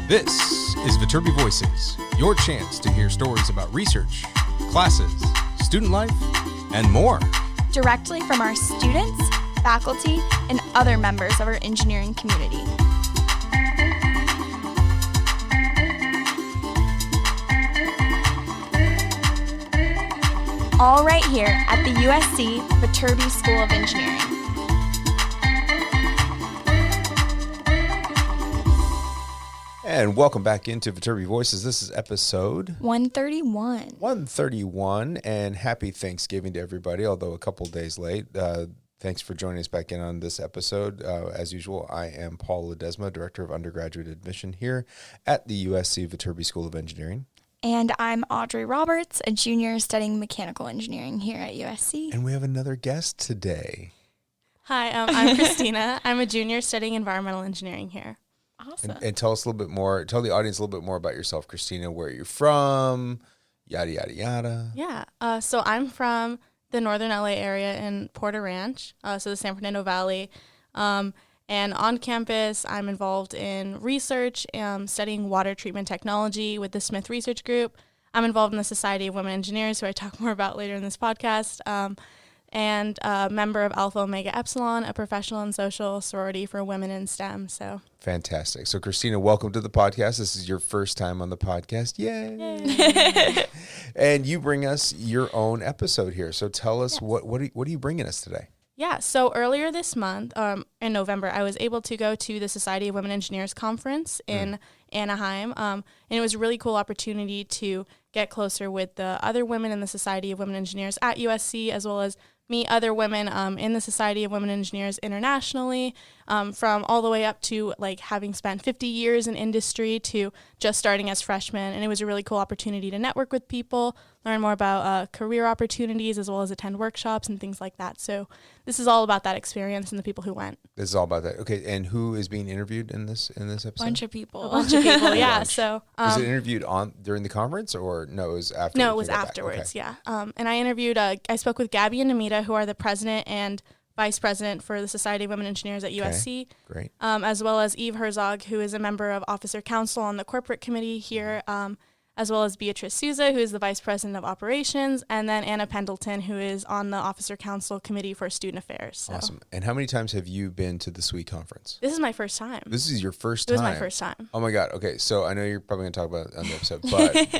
This is Viterbi Voices, your chance to hear stories about research, classes, student life, and more. Directly from our students, faculty, and other members of our engineering community. All right here at the USC Viterbi School of Engineering. And welcome back into Viterbi Voices. This is episode 131. And happy Thanksgiving to everybody, although a couple days late. Thanks for joining us back in on this episode. As usual, I am Paul Ledesma, Director of Undergraduate Admission here at the USC Viterbi School of Engineering. And I'm Audrey Roberts, a junior studying mechanical engineering here at USC. And we have another guest today. Hi, I'm Christina. I'm a junior studying environmental engineering here. Awesome. And tell us a little bit more, tell the audience a little bit more about yourself, Christina, where you're from, yada, yada, yada. Yeah, so I'm from the northern LA area in Porter Ranch, so the San Fernando Valley. And on campus, I'm involved in research, studying water treatment technology with the Smith Research Group. I'm involved in the Society of Women Engineers, who I talk more about later in this podcast. And a member of Alpha Omega Epsilon, a professional and social sorority for women in STEM. So fantastic. So Christina, welcome to the podcast. This is your first time on the podcast. Yay. And you bring us your own episode here. So tell us, what are you bringing us today? Yeah, so earlier this month, in November, I was able to go to the Society of Women Engineers conference in Anaheim, and it was a really cool opportunity to get closer with the other women in the Society of Women Engineers at USC, as well as meet other women in the Society of Women Engineers internationally, from all the way up to like having spent 50 years in industry to just starting as freshmen. And it was a really cool opportunity to network with people, learn more about career opportunities, as well as attend workshops and things like that. So this is all about that experience and the people who went. This is all about that. Okay, and who is being interviewed in this episode? A bunch of people, yeah. So was it interviewed during the conference, or no? It was after. No, it was afterwards. Okay. Yeah. And I interviewed. I spoke with Gabi and Namita, who are the president and vice president for the Society of Women Engineers at USC. Great. As well as Eve Herzog, who is a member of Officer Council on the corporate committee here. As well as Beatriz Souza, who is the Vice President of Operations, and then Anna Pendleton, who is on the Officer Council Committee for Student Affairs. So. Awesome. And how many times have you been to the SWE conference? This is my first time. This is your first time? It was my first time. Oh my God. Okay, so I know you're probably going to talk about it on the episode,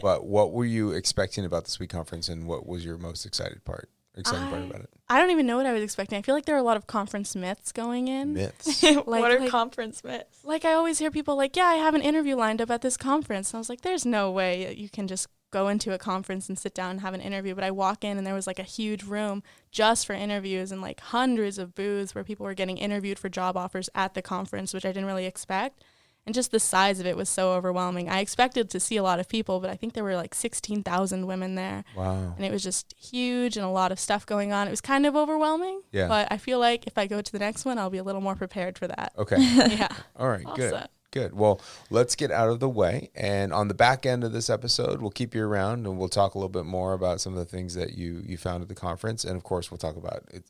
but what were you expecting about the SWE conference, and what was your most exciting part about it? I don't even know what I was expecting. I feel like there are a lot of conference myths going in. Myths? What are conference myths? Like, I always hear people like, yeah, I have an interview lined up at this conference. And I was like, there's no way that you can just go into a conference and sit down and have an interview. But I walk in and there was like a huge room just for interviews and like hundreds of booths where people were getting interviewed for job offers at the conference, which I didn't really expect. And just the size of it was so overwhelming. I expected to see a lot of people, but I think there were like 16,000 women there. Wow. And it was just huge and a lot of stuff going on. It was kind of overwhelming. Yeah. But I feel like if I go to the next one, I'll be a little more prepared for that. Okay. Yeah. All right. Awesome. Good. Well, let's get out of the way. And on the back end of this episode, we'll keep you around and we'll talk a little bit more about some of the things that you found at the conference. And of course, we'll talk about it.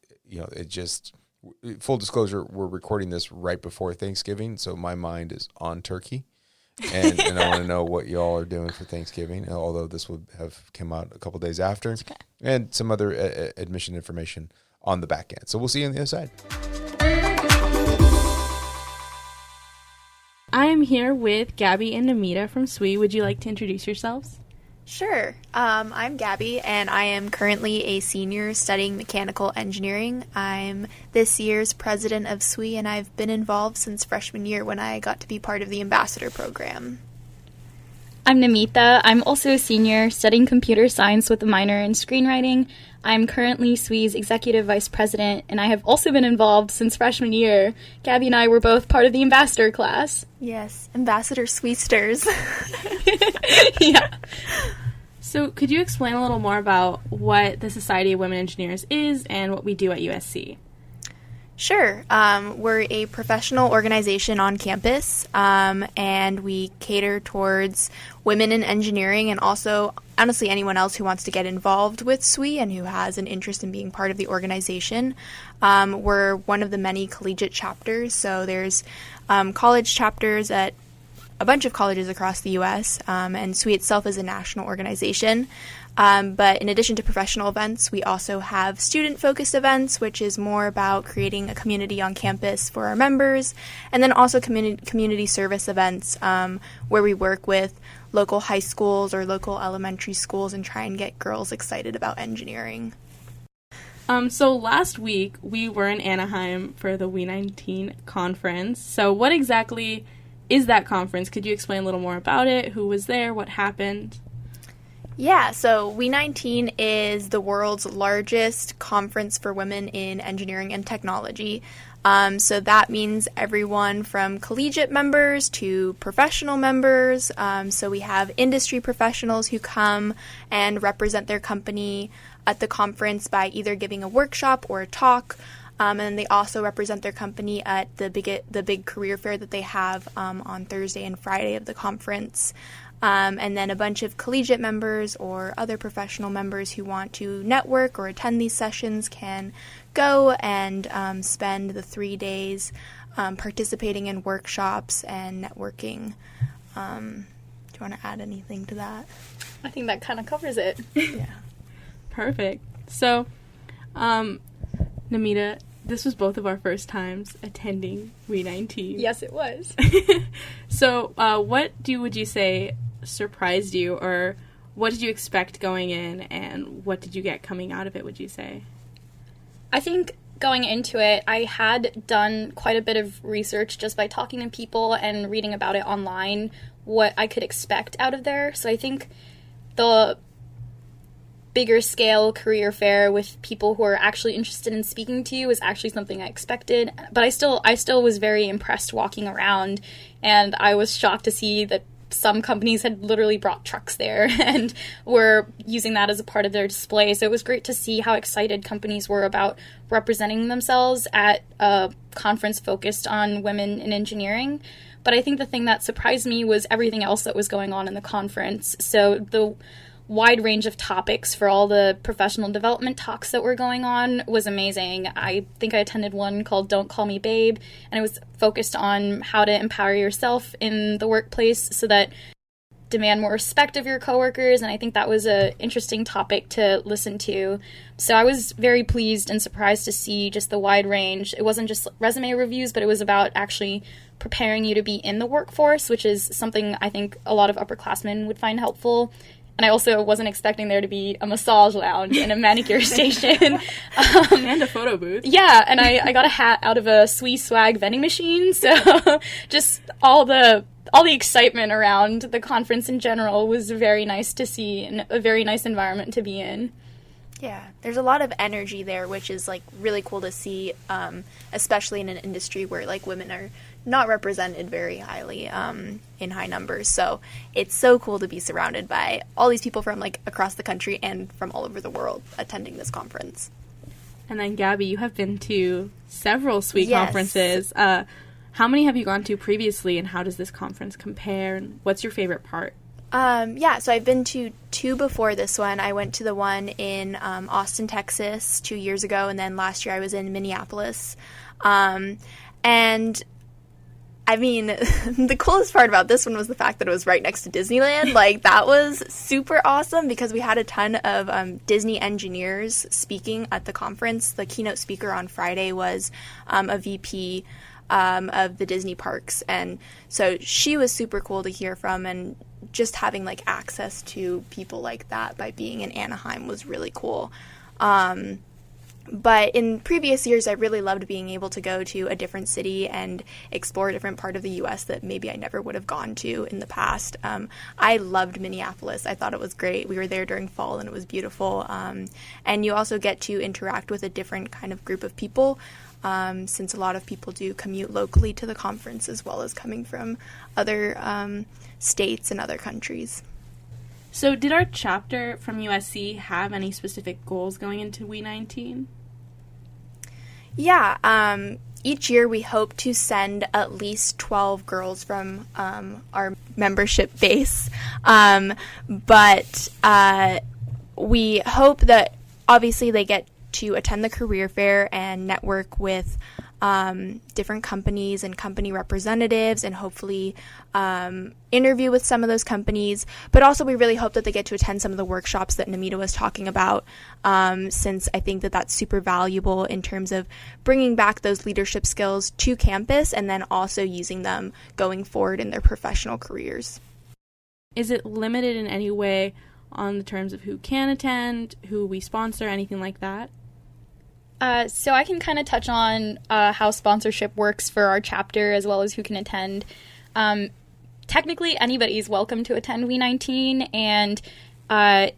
Full disclosure, we're recording this right before Thanksgiving, so my mind is on turkey, and I want to know what y'all are doing for Thanksgiving, although this would have come out a couple days after, and some other admission information on the back end. So we'll see you on the other side. I am here with Gabi and Namita from SWE. Would you like to introduce yourselves? Sure. I'm Gabi, and I am currently a senior studying mechanical engineering. I'm this year's president of SWE, and I've been involved since freshman year when I got to be part of the ambassador program. I'm Namita. I'm also a senior studying computer science with a minor in screenwriting. I'm currently SWE's executive vice president, and I have also been involved since freshman year. Gabi and I were both part of the ambassador class. Yes, ambassador SWEsters. Yeah. So could you explain a little more about what the Society of Women Engineers is and what we do at USC? Sure. We're a professional organization on campus, and we cater towards women in engineering and also, honestly, anyone else who wants to get involved with SWE and who has an interest in being part of the organization. We're one of the many collegiate chapters, so there's college chapters at a bunch of colleges across the U.S., and SWE itself is a national organization. But in addition to professional events, we also have student-focused events, which is more about creating a community on campus for our members, and then also community service events where we work with local high schools or local elementary schools and try and get girls excited about engineering. So last week, we were in Anaheim for the SWE19 conference. So what exactly is that conference? Could you explain a little more about it? Who was there? What happened? Yeah, so SWE19 is the world's largest conference for women in engineering and technology. So that means everyone from collegiate members to professional members. So we have industry professionals who come and represent their company at the conference by either giving a workshop or a talk. And they also represent their company at the big career fair that they have on Thursday and Friday of the conference. And then a bunch of collegiate members or other professional members who want to network or attend these sessions can go and spend the 3 days participating in workshops and networking. Do you want to add anything to that? I think that kind of covers it. Yeah. Perfect. So, Namita, this was both of our first times attending SWE19. Yes, it was. So, what would you say surprised you, or what did you expect going in, and what did you get coming out of it, would you say? I think going into it, I had done quite a bit of research just by talking to people and reading about it online, what I could expect out of there. So I think the bigger scale career fair with people who are actually interested in speaking to you is actually something I expected. But I still was very impressed walking around, and I was shocked to see that some companies had literally brought trucks there and were using that as a part of their display. So it was great to see how excited companies were about representing themselves at a conference focused on women in engineering. But I think the thing that surprised me was everything else that was going on in the conference. So the wide range of topics for all the professional development talks that were going on was amazing. I think I attended one called Don't Call Me Babe, and it was focused on how to empower yourself in the workplace so that demand more respect of your coworkers, and I think that was an interesting topic to listen to. So I was very pleased and surprised to see just the wide range. It wasn't just resume reviews, but it was about actually preparing you to be in the workforce, which is something I think a lot of upperclassmen would find helpful. And I also wasn't expecting there to be a massage lounge and a manicure station. And a photo booth. Yeah, and I got a hat out of a SWE swag vending machine. So just all the excitement around the conference in general was very nice to see and a very nice environment to be in. Yeah, there's a lot of energy there, which is like really cool to see, especially in an industry where like women are not represented very highly in high numbers. So it's so cool to be surrounded by all these people from like across the country and from all over the world attending this conference. And then Gabi, you have been to several SWE Yes. conferences. How many have you gone to previously, and how does this conference compare? And what's your favorite part? So I've been to 2 before this one. I went to the one in Austin, Texas 2 years ago, and then last year I was in Minneapolis. And I mean, the coolest part about this one was the fact that it was right next to Disneyland. Like, that was super awesome because we had a ton of Disney engineers speaking at the conference. The keynote speaker on Friday was a VP of the Disney parks. And so she was super cool to hear from, and just having, like, access to people like that by being in Anaheim was really cool. But in previous years, I really loved being able to go to a different city and explore a different part of the U.S. that maybe I never would have gone to in the past. I loved Minneapolis. I thought it was great. We were there during fall, and it was beautiful. And you also get to interact with a different kind of group of people, since a lot of people do commute locally to the conference as well as coming from other states and other countries. So did our chapter from USC have any specific goals going into SWE19? Yeah, each year we hope to send at least 12 girls from our membership base, but we hope that obviously they get to attend the career fair and network with different companies and company representatives, and hopefully interview with some of those companies. But also we really hope that they get to attend some of the workshops that Namita was talking about, since I think that that's super valuable in terms of bringing back those leadership skills to campus and then also using them going forward in their professional careers. Is it limited in any way on the terms of who can attend, who we sponsor, anything like that? So I can kind of touch on how sponsorship works for our chapter as well as who can attend. Technically, anybody is welcome to attend SWE19, and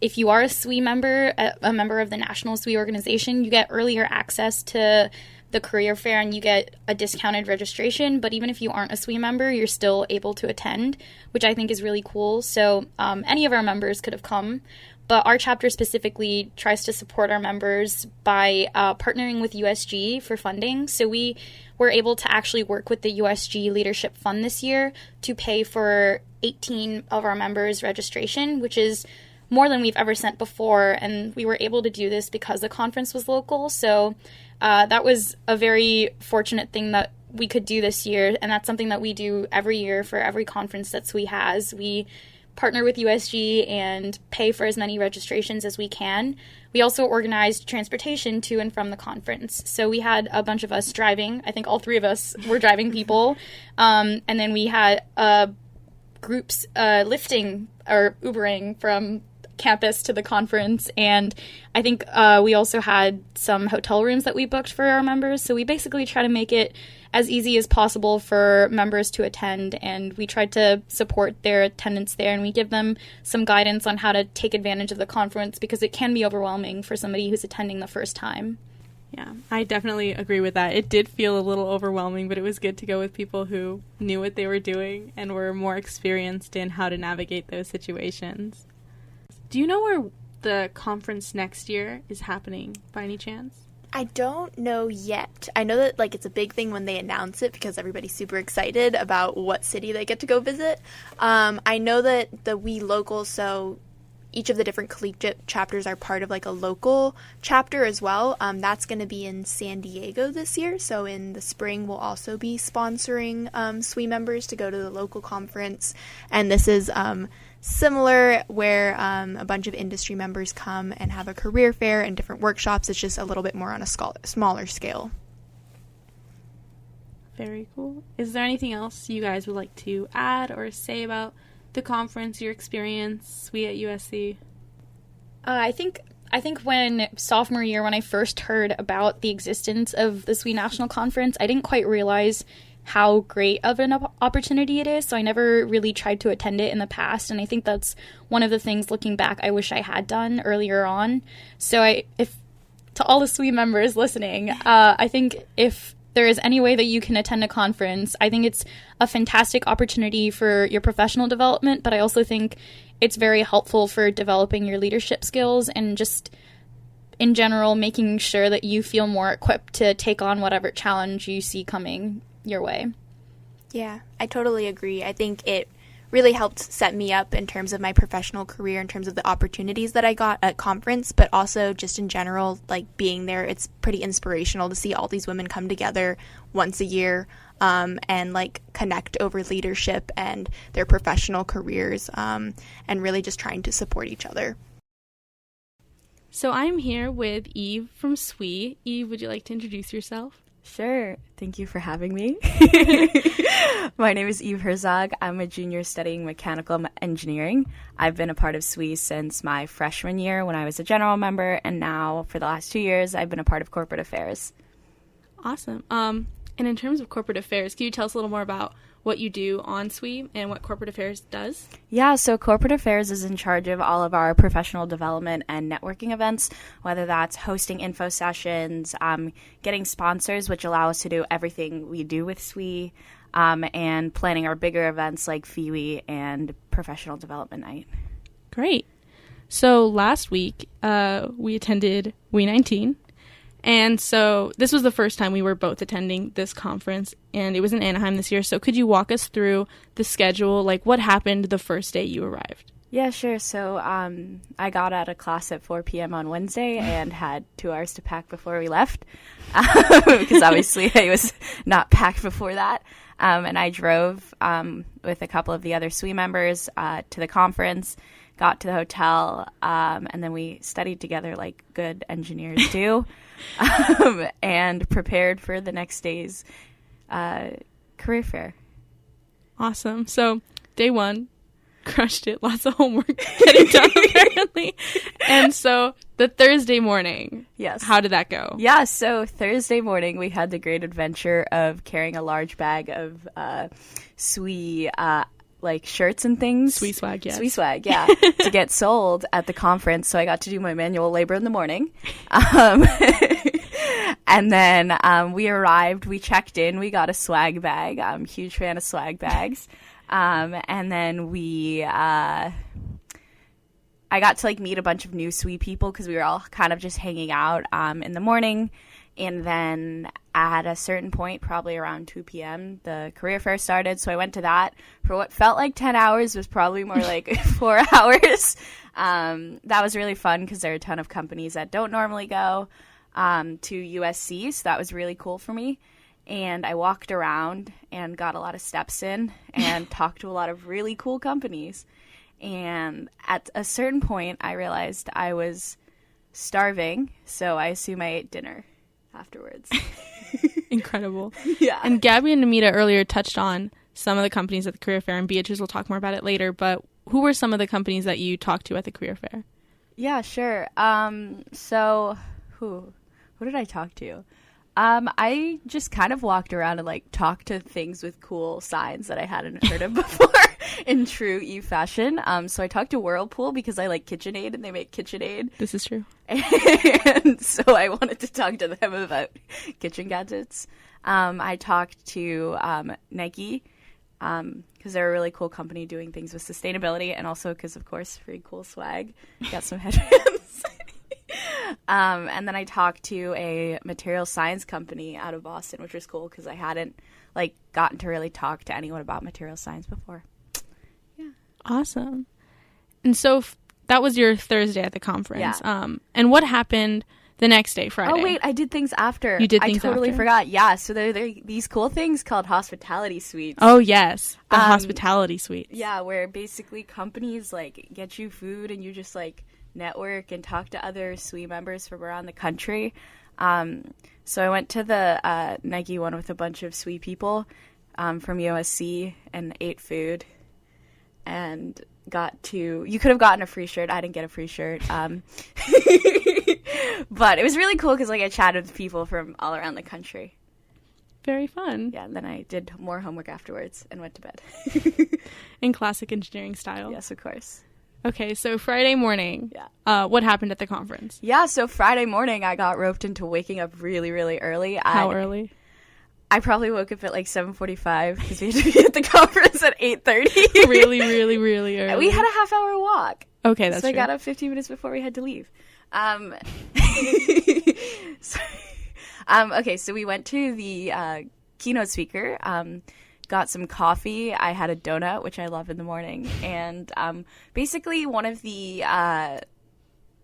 if you are a SWE member, a member of the National SWE organization, you get earlier access to the career fair and you get a discounted registration. But even if you aren't a SWE member, you're still able to attend, which I think is really cool. So any of our members could have come. But our chapter specifically tries to support our members by partnering with USG for funding. So we were able to actually work with the USG Leadership Fund this year to pay for 18 of our members' registration, which is more than we've ever sent before. And we were able to do this because the conference was local. So that was a very fortunate thing that we could do this year. And that's something that we do every year for every conference that SWE has. We partner with USG and pay for as many registrations as we can. We also organized transportation to and from the conference. So we had a bunch of us driving. I think all three of us were driving people. And then we had groups lifting or Ubering from campus to the conference. And I think we also had some hotel rooms that we booked for our members. So we basically try to make it as easy as possible for members to attend, and we tried to support their attendance there, and we give them some guidance on how to take advantage of the conference because it can be overwhelming for somebody who's attending the first time. Yeah, I definitely agree with that. It did feel a little overwhelming, but it was good to go with people who knew what they were doing and were more experienced in how to navigate those situations. Do you know where the conference next year is happening by any chance? I don't know yet. I know that it's a big thing when they announce it because everybody's super excited about what city they get to go visit. I know that the We Local, so each of the different collegiate chapters are part of a local chapter as well. That's going to be in San Diego this year. So in the spring, we'll also be sponsoring SWE members to go to the local conference. And this is similar where a bunch of industry members come and have a career fair and different workshops. It's just a little bit more on a smaller scale. Very cool. Is there anything else you guys would like to add or say about the conference, your experience, SWE at USC? I think when sophomore year, when I first heard about the existence of the SWE National Conference, I didn't quite realize how great of an opportunity it is, so I never really tried to attend it in the past, and I think that's one of the things, looking back, I wish I had done earlier on. So if to all the SWE members listening, I think if there is any way that you can attend a conference, I think it's a fantastic opportunity for your professional development, but I also think it's very helpful for developing your leadership skills and just in general making sure that you feel more equipped to take on whatever challenge you see coming your way. Yeah, I totally agree. I think it really helped set me up in terms of my professional career, in terms of the opportunities that I got at conference, but also just in general, being there, it's pretty inspirational to see all these women come together once a year and connect over leadership and their professional careers and really just trying to support each other. So I'm here with Eve from SWE. Eve, would you like to introduce yourself? Sure. Thank you for having me. My name is Eve Herzog. I'm a junior studying mechanical engineering. I've been a part of SWE since my freshman year when I was a general member, and now for the last 2 years, I've been a part of corporate affairs. Awesome. And in terms of corporate affairs, can you tell us a little more about what you do on SWE and what corporate affairs does? Yeah, so corporate affairs is in charge of all of our professional development and networking events, whether that's hosting info sessions, getting sponsors, which allow us to do everything we do with SWE, and planning our bigger events like FEWE and Professional Development Night. Great. So last week, we attended SWE19. And so this was the first time we were both attending this conference, and it was in Anaheim this year. So could you walk us through the schedule, what happened the first day you arrived? Yeah, sure. So I got out of class at 4 p.m. on Wednesday and had 2 hours to pack before we left, because obviously I was not packed before that. And I drove with a couple of the other SWE members to the conference, got to the hotel, and then we studied together like good engineers do, and prepared for the next day's career fair. Awesome. So day 1, crushed it. Lots of homework getting done apparently. And so the Thursday morning. Yes. How did that go? Yeah, so Thursday morning we had the great adventure of carrying a large bag of SWE like shirts and things. SWE swag, yes. SWE swag, yeah, to get sold at the conference. So I got to do my manual labor in the morning. And then we arrived, we checked in, we got a swag bag. I'm a huge fan of swag bags. And then I got to like meet a bunch of new SWE people because we were all kind of just hanging out in the morning. And then at a certain point, probably around 2 p.m., the career fair started. So I went to that for what felt like 10 hours, was probably more like 4 hours. That was really fun because there are a ton of companies that don't normally go to USC. So that was really cool for me. And I walked around and got a lot of steps in and talked to a lot of really cool companies. And at a certain point, I realized I was starving, so I assume I ate dinner afterwards. Incredible. Yeah. And Gabi and Namita earlier touched on some of the companies at the career fair, and Beatriz will talk more about it later, but who were some of the companies that you talked to at the career fair? Yeah, sure. So who did I talk to? I just kind of walked around and like talked to things with cool signs that I hadn't heard of before in true Eve fashion. So I talked to Whirlpool because I like KitchenAid and they make KitchenAid. This is true. And so I wanted to talk to them about kitchen gadgets. I talked to Nike because they're a really cool company doing things with sustainability, and also because, of course, very cool swag. Got some headbands. And then I talked to a material science company out of Boston, which was cool because I hadn't like gotten to really talk to anyone about material science before. Yeah. Awesome. And so that was your Thursday at the conference. Yeah. And what happened the next day, Friday? Oh, wait, I did things after. You did things I totally after? forgot. Yeah, so there are these cool things called hospitality suites. Oh, yes. The hospitality suites. Yeah, where basically companies like get you food and you just like network and talk to other SWE members from around the country. So I went to the Nike one with a bunch of SWE people from USC and ate food and you could have gotten a free shirt. I didn't get a free shirt. But it was really cool because like I chatted with people from all around the country. Very fun. Yeah, and then I did more homework afterwards and went to bed. In classic engineering style. Yes, of course. Okay, so Friday morning, Yeah. what happened at the conference? Yeah, so Friday morning I got roped into waking up really, really early. How early? I probably woke up at like 7:45 because we had to be at the conference at 8:30. Really, really, really early. We had a half-hour walk. Okay, that's so true. I got up 15 minutes before we had to leave. Okay, so we went to the keynote speaker, got some coffee. I had a donut, which I love in the morning. And basically one of the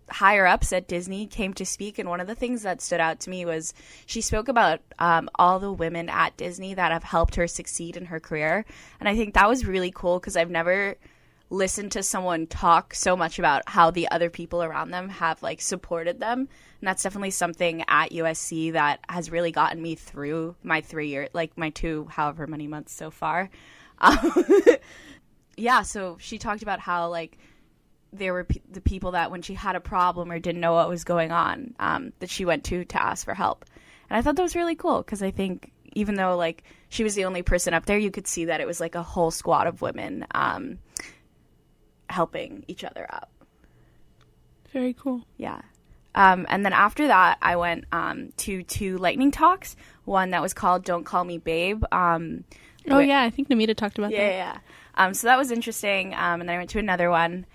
higher-ups at Disney came to speak, and one of the things that stood out to me was she spoke about all the women at Disney that have helped her succeed in her career. And I think that was really cool because I've never listened to someone talk so much about how the other people around them have like supported them. And that's definitely something at USC that has really gotten me through my 3 years, like my 2 however many months so far. Yeah, so she talked about how like there were the people that when she had a problem or didn't know what was going on, that she went to ask for help. And I thought that was really cool because I think even though like she was the only person up there, you could see that it was like a whole squad of women helping each other out. Very cool. Yeah. And then after that, I went to 2 lightning talks. One that was called "Don't Call Me Babe." Yeah, I think Namita talked about that. Yeah. So that was interesting. And then I went to another one,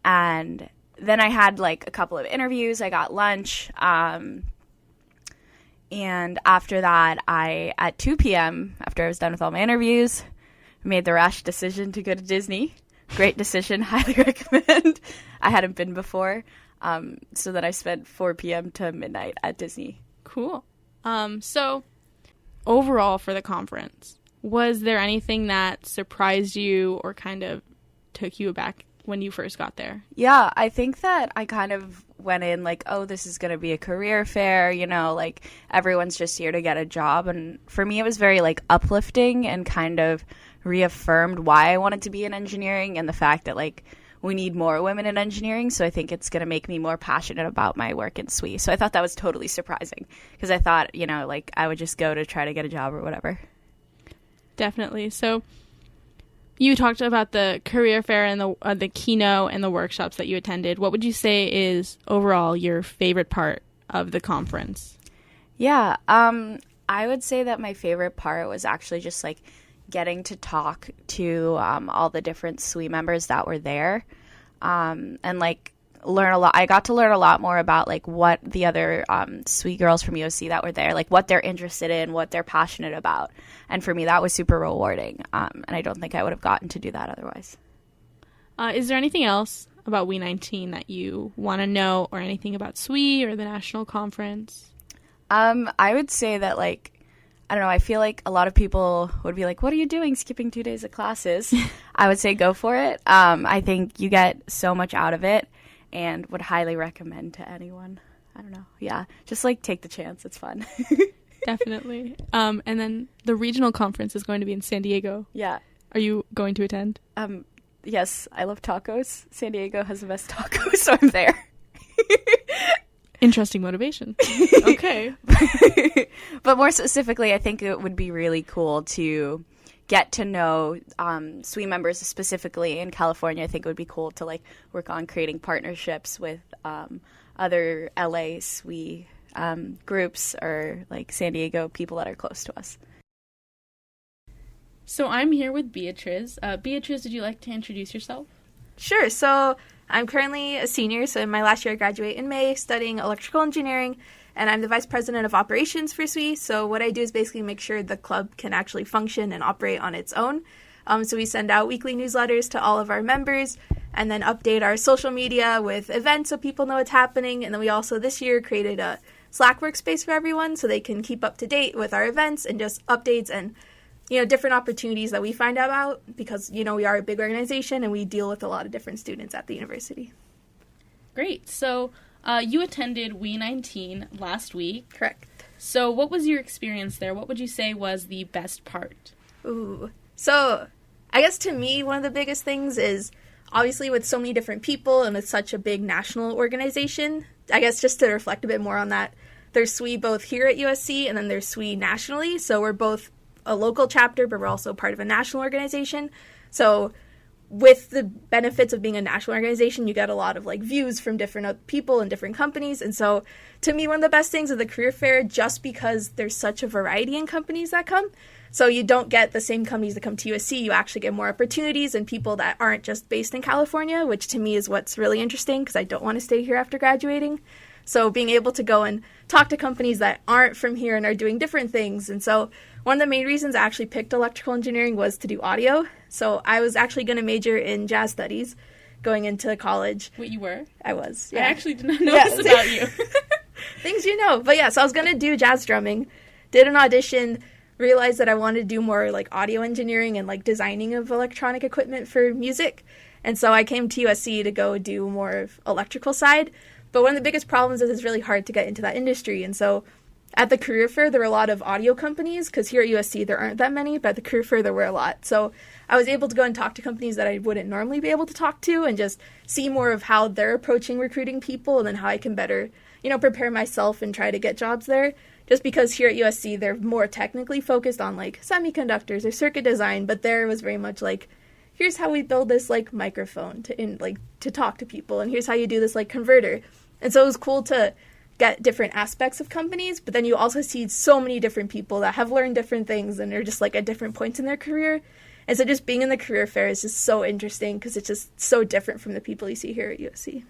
and then I had like a couple of interviews. I got lunch, and after that, at 2 p.m. after I was done with all my interviews, I made the rash decision to go to Disney. Great decision. Highly recommend. I hadn't been before. So then I spent 4 p.m. to midnight at Disney. Cool. So overall for the conference, was there anything that surprised you or kind of took you aback when you first got there? Yeah, I think that I kind of went in like, oh, this is going to be a career fair, you know, like everyone's just here to get a job. And for me, it was very like uplifting and kind of reaffirmed why I wanted to be in engineering and the fact that like we need more women in engineering. So I think it's going to make me more passionate about my work in SWE. So I thought that was totally surprising because I thought, you know, like I would just go to try to get a job or whatever. Definitely. So you talked about the career fair and the keynote and the workshops that you attended. What would you say is overall your favorite part of the conference? Yeah, I would say that my favorite part was actually just like getting to talk to all the different SWE members that were there and like learn a lot. I got to learn a lot more about like what the other SWE girls from USC that were there, like what they're interested in, what they're passionate about. And for me, that was super rewarding. And I don't think I would have gotten to do that otherwise. Is there anything else about WE19 that you want to know or anything about SWE or the national conference? I would say that like, I don't know, I feel like a lot of people would be like, what are you doing skipping 2 days of classes? I would say go for it. I think you get so much out of it and would highly recommend to anyone. I don't know. Yeah, just like take the chance. It's fun. Definitely. And then the regional conference is going to be in San Diego. Yeah. Are you going to attend? Yes, I love tacos. San Diego has the best tacos, so I'm there. Interesting motivation. Okay. But more specifically, I think it would be really cool to get to know SWE members specifically in California. I think it would be cool to like work on creating partnerships with other LA SWE groups or like San Diego people that are close to us. So I'm here with Beatriz. Beatriz, would you like to introduce yourself? Sure. So I'm currently a senior, so in my last year I graduate in May studying electrical engineering, and I'm the vice president of operations for SWE. So what I do is basically make sure the club can actually function and operate on its own. So we send out weekly newsletters to all of our members and then update our social media with events so people know what's happening. And then we also this year created a Slack workspace for everyone so they can keep up to date with our events and just updates and, you know, different opportunities that we find out about because, you know, we are a big organization and we deal with a lot of different students at the university. Great. So you attended WE19 last week. Correct. So what was your experience there? What would you say was the best part? Ooh. So I guess to me, one of the biggest things is obviously with so many different people and with such a big national organization, I guess just to reflect a bit more on that, there's SWE both here at USC and then there's SWE nationally. So we're both a local chapter, but we're also part of a national organization. So with the benefits of being a national organization, you get a lot of like views from different people and different companies. And so to me, one of the best things of the career fair, just because there's such a variety in companies that come. So you don't get the same companies that come to USC. You actually get more opportunities and people that aren't just based in California, which to me is what's really interesting because I don't want to stay here after graduating. So being able to go and talk to companies that aren't from here and are doing different things. And so one of the main reasons I actually picked electrical engineering was to do audio. So I was actually going to major in jazz studies going into college. Wait, you were? I was. Yeah. Yeah. I actually did not know this about you. Things you know. But yeah, so I was going to do jazz drumming, did an audition, realized that I wanted to do more like audio engineering and like designing of electronic equipment for music. And so I came to USC to go do more of electrical side. But one of the biggest problems is it's really hard to get into that industry. And so at the career fair, there were a lot of audio companies because here at USC there aren't that many, but at the career fair there were a lot. So I was able to go and talk to companies that I wouldn't normally be able to talk to and just see more of how they're approaching recruiting people and then how I can better, you know, prepare myself and try to get jobs there. Just because here at USC they're more technically focused on like semiconductors or circuit design, but there was very much like, here's how we build this like microphone to talk to people, and here's how you do this like converter. And so it was cool to get different aspects of companies, but then you also see so many different people that have learned different things and are just like at different points in their career. And so just being in the career fair is just so interesting because it's just so different from the people you see here at USC.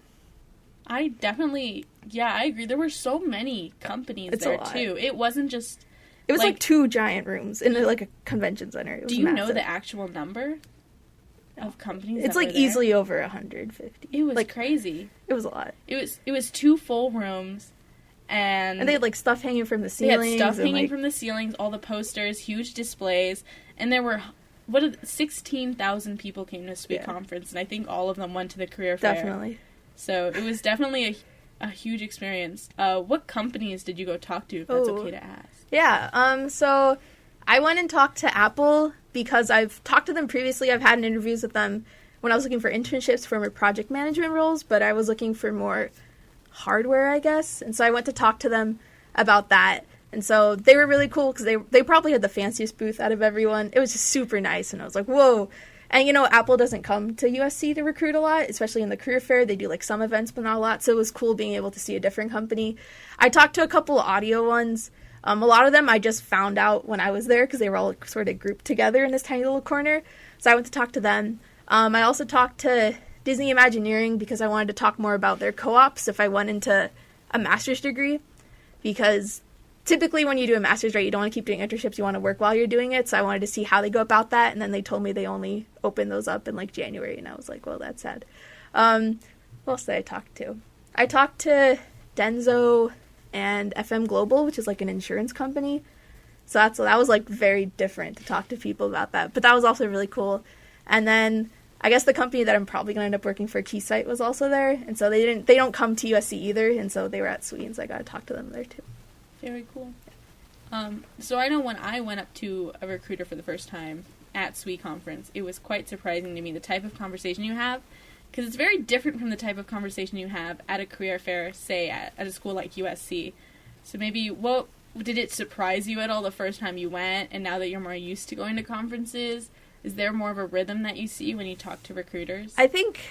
I definitely, I agree. There were so many companies there too. It wasn't just... It was like 2 giant rooms in like a convention center. It was do you massive. know the actual number? of companies. It's that like were there. easily over 150. It was like crazy. It was a lot. It was 2 full rooms, and they had like stuff hanging from the they ceilings. had stuff hanging like, from the ceilings, all the posters, huge displays, and there were 16,000 people came to SWE conference, and I think all of them went to the career fair. Definitely. So it was definitely a huge experience. What companies did you go talk to, if that's okay to ask? Yeah, so I went and talked to Apple because I've talked to them previously. I've had interviews with them when I was looking for internships for more project management roles, but I was looking for more hardware, I guess. And so I went to talk to them about that. And so they were really cool because they probably had the fanciest booth out of everyone. It was just super nice, and I was like, whoa. And, you know, Apple doesn't come to USC to recruit a lot, especially in the career fair. They do, like, some events, but not a lot. So it was cool being able to see a different company. I talked to a couple of audio ones. A lot of them I just found out when I was there because they were all sort of grouped together in this tiny little corner. So I went to talk to them. I also talked to Disney Imagineering because I wanted to talk more about their co-ops if I went into a master's degree. Because typically when you do a master's, right, you don't want to keep doing internships. You want to work while you're doing it. So I wanted to see how they go about that. And then they told me they only open those up in, like, January. And I was like, well, that's sad. What else did I talk to? I talked to Denso and FM Global, which is like an insurance company. So that was like very different to talk to people about that. But that was also really cool. And then I guess the company that I'm probably going to end up working for, Keysight, was also there. And so they don't come to USC either. And so they were at SWE, and so I got to talk to them there too. Very cool. So I know when I went up to a recruiter for the first time at SWE conference, it was quite surprising to me the type of conversation you have, because it's very different from the type of conversation you have at a career fair, say at a school like USC. So maybe did it surprise you at all the first time you went, and now that you're more used to going to conferences, is there more of a rhythm that you see when you talk to recruiters? I think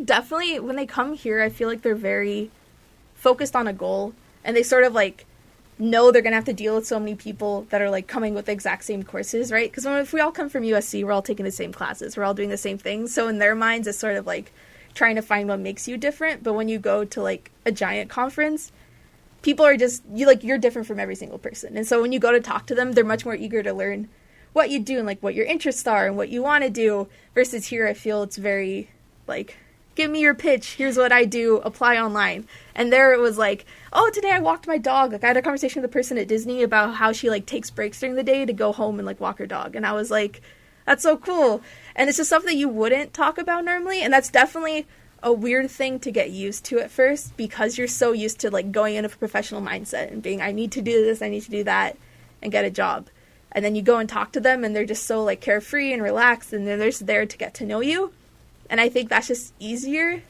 definitely when they come here, I feel like they're very focused on a goal, and they sort of like know they're going to have to deal with so many people that are like coming with the exact same courses, right? Because if we all come from USC, we're all taking the same classes, we're all doing the same things. So in their minds, it's sort of like trying to find what makes you different. But when you go to like a giant conference, people are just, you're different from every single person. And so when you go to talk to them, they're much more eager to learn what you do and like what your interests are and what you want to do. Versus here, I feel it's very like, give me your pitch, here's what I do, apply online. And there it was like, oh, today I walked my dog. Like, I had a conversation with a person at Disney about how she like takes breaks during the day to go home and like walk her dog. And I was like, that's so cool. And it's just something that you wouldn't talk about normally. And that's definitely a weird thing to get used to at first, because you're so used to like going in a professional mindset and being, I need to do this, I need to do that, and get a job. And then you go and talk to them, and they're just so like carefree and relaxed, and they're just there to get to know you. And I think that's just easier.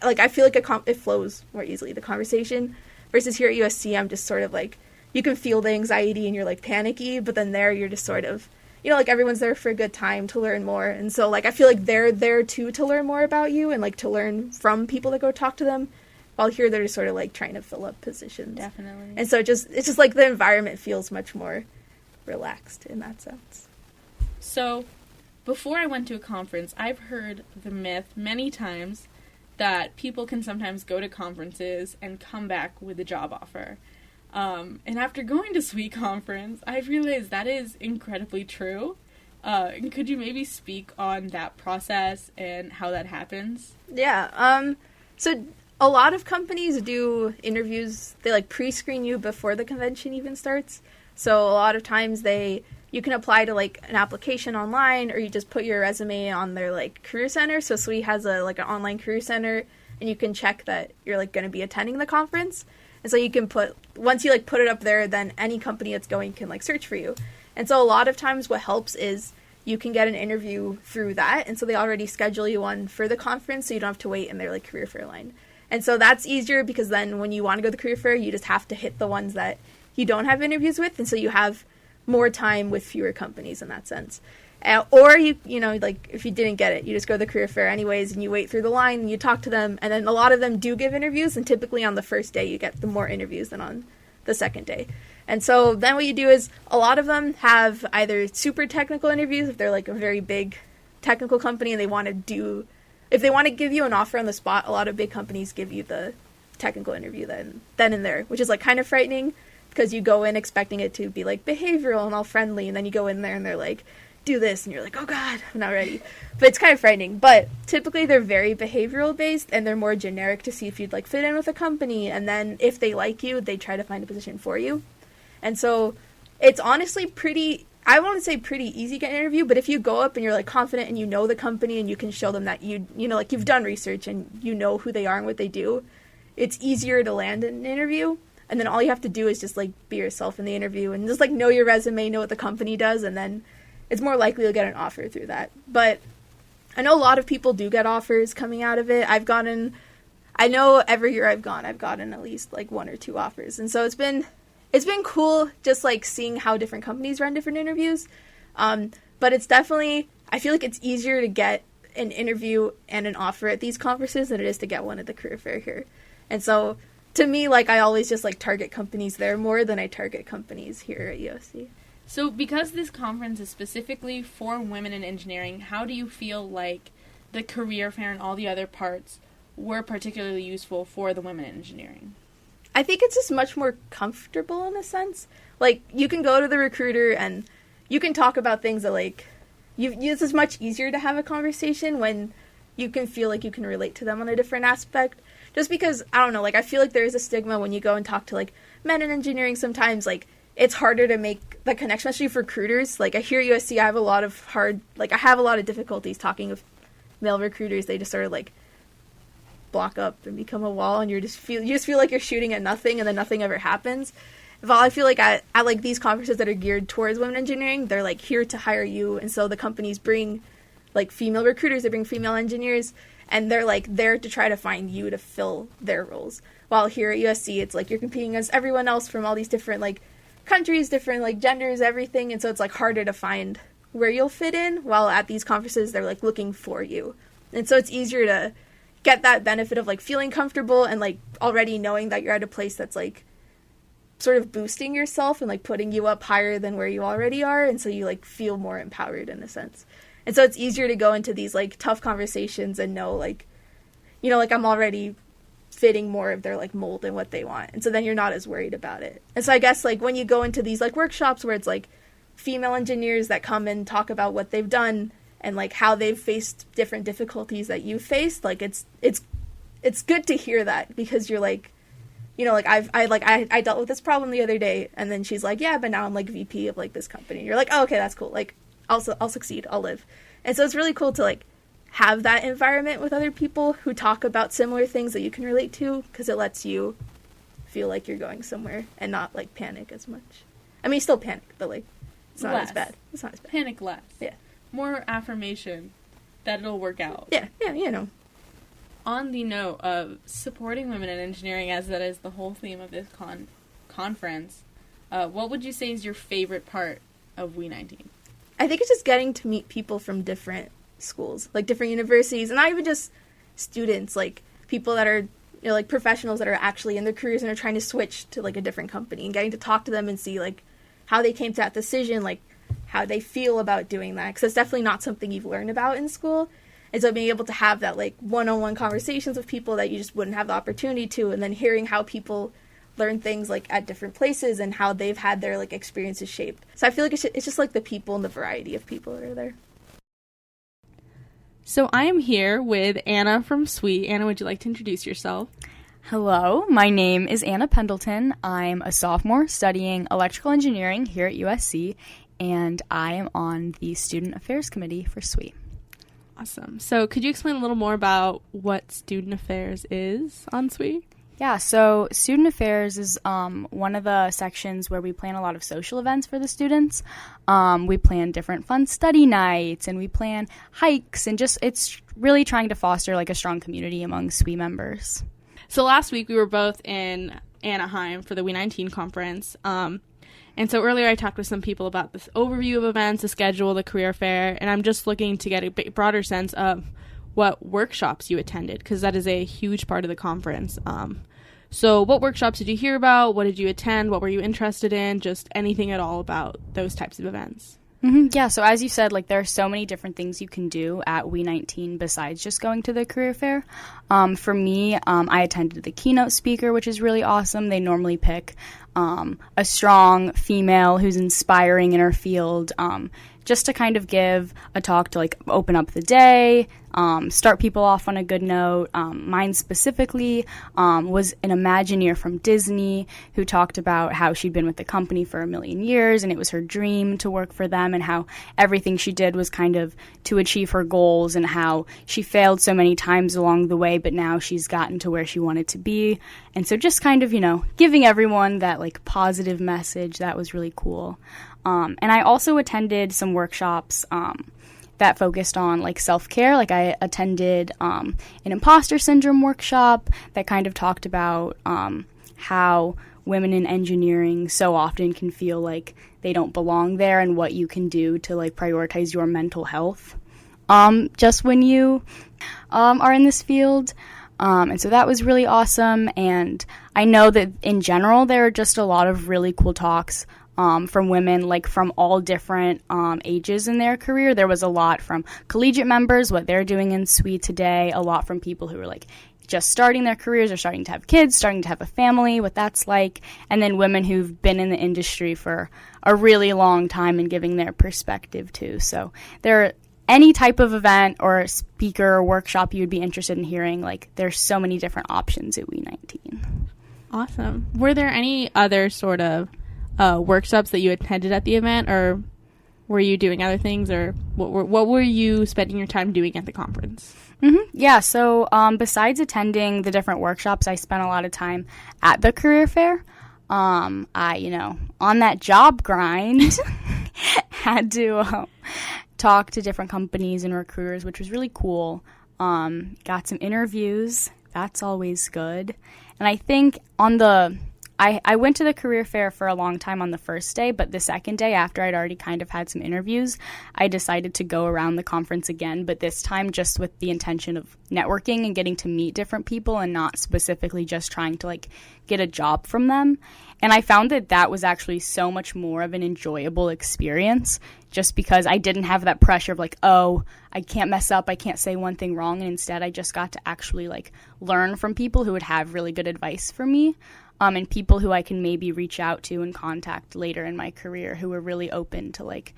Like, I feel like it flows more easily, the conversation. Versus here at USC, I'm just sort of like, you can feel the anxiety and you're like panicky, but then there you're just sort of, like everyone's there for a good time to learn more. And so like, I feel like they're there too to learn more about you and like to learn from people that go talk to them. While here they're just sort of like trying to fill up positions. Definitely. And so it's just like the environment feels much more relaxed in that sense. So before I went to a conference, I've heard the myth many times that people can sometimes go to conferences and come back with a job offer. And after going to SWE conference, I've realized that is incredibly true. And could you maybe speak on that process and how that happens? Yeah. So a lot of companies do interviews. They like pre-screen you before the convention even starts. So a lot of times you can apply to like an application online, or you just put your resume on their like career center. So SWE has an online career center, and you can check that you're like going to be attending the conference. And so you can once you like put it up there, then any company that's going can like search for you. And so a lot of times what helps is you can get an interview through that. And so they already schedule you one for the conference, so you don't have to wait in their like career fair line. And so that's easier, because then when you want to go to the career fair, you just have to hit the ones that you don't have interviews with. And so you have more time with fewer companies in that sense. Or like if you didn't get it, you just go to the career fair anyways, and you wait through the line and you talk to them. And then a lot of them do give interviews, and typically on the first day you get the more interviews than on the second day. And so then what you do is a lot of them have either super technical interviews if they're like a very big technical company and if they want to give you an offer on the spot, a lot of big companies give you the technical interview then and there, which is like kind of frightening, because you go in expecting it to be like behavioral and all friendly, and then you go in there and they're like, do this, and you're like, oh God, I'm not ready. But it's kind of frightening. But typically they're very behavioral based, and they're more generic to see if you'd like fit in with a company, and then if they like you, they try to find a position for you. And so it's honestly I won't say pretty easy to get an interview, but if you go up and you're like confident and you know the company and you can show them that you know, like you've done research and you know who they are and what they do, it's easier to land an interview. And then all you have to do is just like be yourself in the interview and just like know your resume, know what the company does, and then it's more likely you'll get an offer through that. But I know a lot of people do get offers coming out of it. I know every year I've gotten at least like 1 or 2 offers. And so it's been cool just like seeing how different companies run different interviews. But it's definitely, I feel like it's easier to get an interview and an offer at these conferences than it is to get one at the career fair here. And so to me, like I always just like target companies there more than I target companies here at USC. So because this conference is specifically for women in engineering, how do you feel like the career fair and all the other parts were particularly useful for the women in engineering? I think it's just much more comfortable in a sense. Like, you can go to the recruiter and you can talk about things that, like, it's just much easier to have a conversation when you can feel like you can relate to them on a different aspect. Just because, I don't know, like, I feel like there is a stigma when you go and talk to, like, men in engineering sometimes, like, it's harder to make the connection, especially for recruiters. Like, I hear USC, I have a lot of difficulties talking with male recruiters. They just sort of, like, block up and become a wall, and you just feel like you're shooting at nothing, and then nothing ever happens. While I feel like at like these conferences that are geared towards women engineering, they're like here to hire you, and so the companies bring like female recruiters, they bring female engineers, and they're like there to try to find you to fill their roles. While here at USC, it's like you're competing against everyone else from all these different like countries, different like genders, everything, and so it's like harder to find where you'll fit in. While at these conferences, they're like looking for you, and so it's easier to get that benefit of like feeling comfortable and like already knowing that you're at a place that's like sort of boosting yourself and like putting you up higher than where you already are, and so you like feel more empowered in a sense. And so it's easier to go into these like tough conversations and know like, you know, like I'm already fitting more of their like mold and what they want, and so then you're not as worried about it. And so I guess like when you go into these like workshops where it's like female engineers that come and talk about what they've done and like how they've faced different difficulties that you've faced, like it's good to hear that, because you're like, you know, like I dealt with this problem the other day, and then she's like, yeah, but now I'm like VP of like this company. And you're like, oh, okay, that's cool. Like I'll succeed, I'll live. And so it's really cool to like have that environment with other people who talk about similar things that you can relate to, because it lets you feel like you're going somewhere and not like panic as much. I mean, still panic, but like it's not as bad. It's not as bad. Panic less. Yeah. More affirmation that it'll work out. Yeah, you know. On the note of supporting women in engineering, as that is the whole theme of this conference, what would you say is your favorite part of WE19? I think it's just getting to meet people from different schools, like different universities, and not even just students, like people that are, you know, like professionals that are actually in their careers and are trying to switch to like a different company, and getting to talk to them and see like how they came to that decision, like how they feel about doing that, because it's definitely not something you've learned about in school. And so being able to have that like one-on-one conversations with people that you just wouldn't have the opportunity to, and then hearing how people learn things like at different places and how they've had their like experiences shaped. So I feel like it's just like the people and the variety of people that are there. So I am here with Anna from SWE. Anna, would you like to introduce yourself? Hello, my name is Anna Pendleton. I'm a sophomore studying electrical engineering here at USC, and I am on the Student Affairs Committee for SWE. Awesome. So could you explain a little more about what Student Affairs is on SWE? Yeah, so Student Affairs is one of the sections where we plan a lot of social events for the students. We plan different fun study nights, and we plan hikes, and just it's really trying to foster like a strong community among SWE members. So last week we were both in Anaheim for the WE19 conference. And so earlier I talked with some people about this overview of events, the schedule, the career fair, and I'm just looking to get a broader sense of what workshops you attended, because that is a huge part of the conference. So what workshops did you hear about? What did you attend? What were you interested in? Just anything at all about those types of events. Mm-hmm. Yeah, so as you said, like there are so many different things you can do at WE19 besides just going to the career fair. For me, I attended the keynote speaker, which is really awesome. They normally pick a strong female who's inspiring in her field, just to kind of give a talk to like open up the day, start people off on a good note. Mine specifically was an Imagineer from Disney who talked about how she'd been with the company for 1,000,000 years and it was her dream to work for them, and how everything she did was kind of to achieve her goals, and how she failed so many times along the way, but now she's gotten to where she wanted to be. And so just kind of, giving everyone that like positive message, that was really cool. And I also attended some workshops that focused on like self-care. Like I attended an imposter syndrome workshop that kind of talked about how women in engineering so often can feel like they don't belong there, and what you can do to like prioritize your mental health just when you are in this field. And so that was really awesome. And I know that in general there are just a lot of really cool talks from women, like from all different ages in their career. There was a lot from collegiate members, what they're doing in SWE today, a lot from people who are like just starting their careers or starting to have kids, starting to have a family, what that's like, and then women who've been in the industry for a really long time and giving their perspective too. So any type of event or speaker or workshop you would be interested in hearing, like there's so many different options at WE19. Awesome. Were there any other sort of workshops that you attended at the event, or were you doing other things, or what were you spending your time doing at the conference? Mm-hmm. Yeah, so besides attending the different workshops, I spent a lot of time at the career fair. I, on that job grind, had to talk to different companies and recruiters, which was really cool. Got some interviews. That's always good. And I think I went to the career fair for a long time on the first day, but the second day, after I'd already kind of had some interviews, I decided to go around the conference again, but this time just with the intention of networking and getting to meet different people, and not specifically just trying to like get a job from them. And I found that was actually so much more of an enjoyable experience, just because I didn't have that pressure of like, oh, I can't mess up, I can't say one thing wrong, and instead I just got to actually like learn from people who would have really good advice for me. And people who I can maybe reach out to and contact later in my career who were really open to like,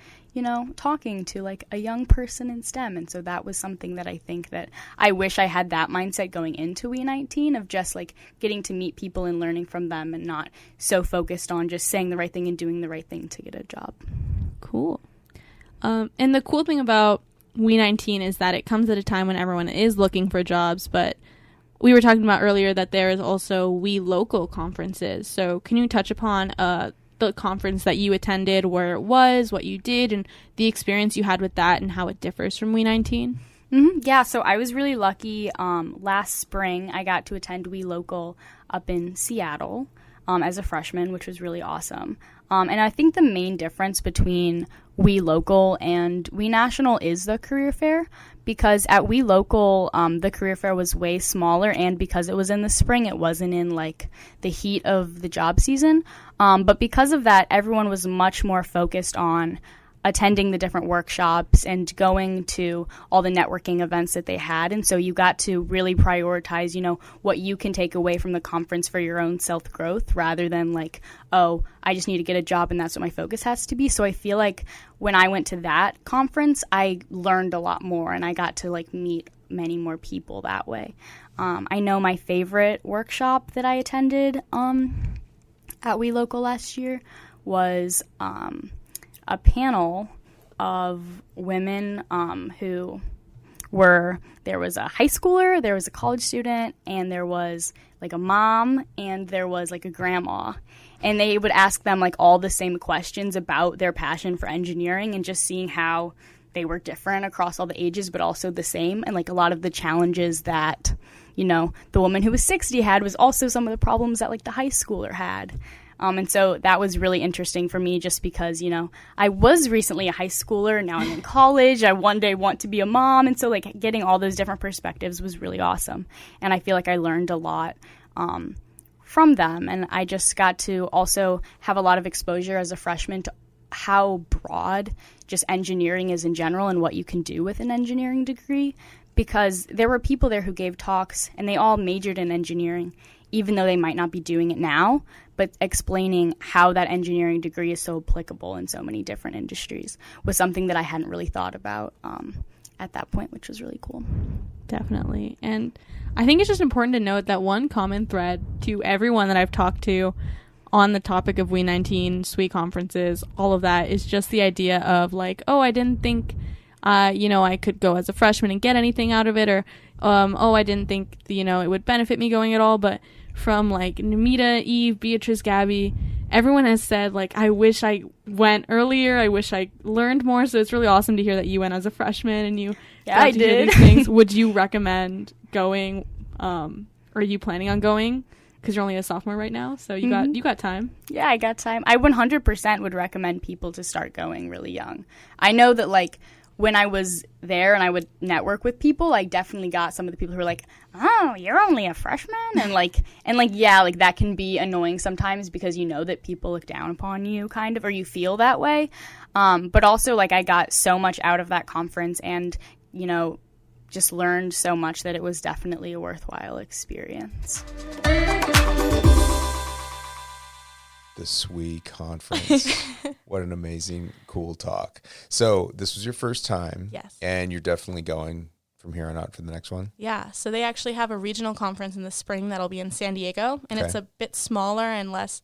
talking to like a young person in STEM. And so that was something that I think that I wish I had that mindset going into WE19, of just like getting to meet people and learning from them, and not so focused on just saying the right thing and doing the right thing to get a job. Cool. And the cool thing about WE19 is that it comes at a time when everyone is looking for jobs, but we were talking about earlier that there is also WE local conferences. So can you touch upon the conference that you attended, where it was, what you did, and the experience you had with that, and how it differs from WE19? Mm-hmm. Yeah, so I was really lucky. Last spring, I got to attend WE local up in Seattle as a freshman, which was really awesome. And I think the main difference between WE local and WE national is the career fair, because at WE local, the career fair was way smaller, and because it was in the spring, it wasn't in like the heat of the job season. But because of that, everyone was much more focused on attending the different workshops and going to all the networking events that they had. And so you got to really prioritize, what you can take away from the conference for your own self-growth, rather than like, oh, I just need to get a job and that's what my focus has to be. So I feel like when I went to that conference, I learned a lot more, and I got to like meet many more people that way. I know my favorite workshop that I attended at WE local last year was a panel of women who were, there was a high schooler, there was a college student, and there was like a mom, and there was like a grandma. And they would ask them like all the same questions about their passion for engineering, and just seeing how they were different across all the ages, but also the same. And like a lot of the challenges that, the woman who was 60 had was also some of the problems that like the high schooler had. And so that was really interesting for me, just because, I was recently a high schooler. Now I'm in college. I one day want to be a mom. And so like getting all those different perspectives was really awesome. And I feel like I learned a lot from them. And I just got to also have a lot of exposure as a freshman to how broad just engineering is in general, and what you can do with an engineering degree. Because there were people there who gave talks, and they all majored in engineering. even though they might not be doing it now, but explaining how that engineering degree is so applicable in so many different industries was something that I hadn't really thought about at that point, which was really cool. Definitely. And I think it's just important to note that one common thread to everyone that I've talked to on the topic of WE19, SWE conferences, all of that is just the idea of like, oh, I didn't think, I could go as a freshman and get anything out of it, or, I didn't think, it would benefit me going at all. But from like Namita, Eve, Beatriz, Gabi, everyone has said like, I wish I went earlier. I wish I learned more. So it's really awesome to hear that you went as a freshman and you got to hear these things. Would you recommend going? Are you planning on going? Because you're only a sophomore right now, so you got time. Yeah, I got time. I 100% would recommend people to start going really young. I know that like when I was there and I would network with people, I definitely got some of the people who were like, "Oh, you're only a freshman," and that can be annoying sometimes because you know that people look down upon you, kind of, or you feel that way. But also, like, I got so much out of that conference, and just learned so much that it was definitely a worthwhile experience. The SWE conference. What an amazing, cool talk. So this was your first time. Yes. And you're definitely going from here on out for the next one? Yeah. So they actually have a regional conference in the spring that'll be in San Diego. And it's a bit smaller and less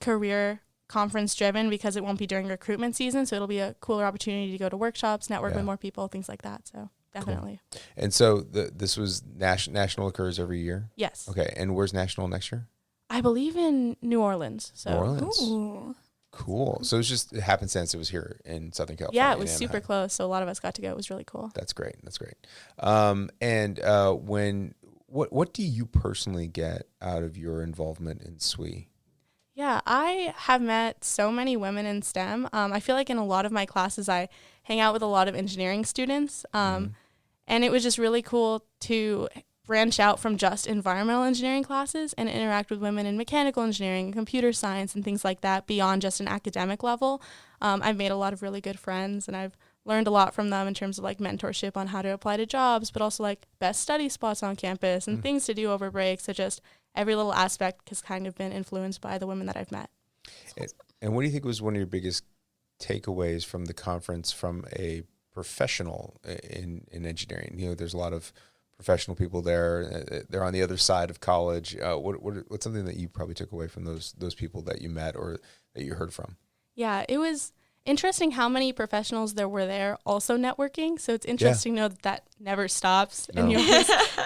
career conference driven because it won't be during recruitment season. So it'll be a cooler opportunity to go to workshops, network with more people, things like that. So definitely. Cool. And so this was national occurs every year? Yes. Okay. And where's national next year? I believe in New Orleans. So. New Orleans. Ooh. Cool. So it's just happenstance it was here in Southern California. Yeah, it was super close. So a lot of us got to go. It was really cool. That's great. What do you personally get out of your involvement in SWE? Yeah, I have met so many women in STEM. I feel like in a lot of my classes, I hang out with a lot of engineering students. And it was just really cool to branch out from just environmental engineering classes and interact with women in mechanical engineering, computer science, and things like that beyond just an academic level. I've made a lot of really good friends, and I've learned a lot from them in terms of like mentorship on how to apply to jobs, but also like best study spots on campus and things to do over break. So just every little aspect has kind of been influenced by the women that I've met. And what do you think was one of your biggest takeaways from the conference from a professional in engineering? There's a lot of professional people there. They're on the other side of college. What's something that you probably took away from those people that you met or that you heard from? Yeah, it was interesting how many professionals there were there also networking. So it's interesting to know that never stops. No. And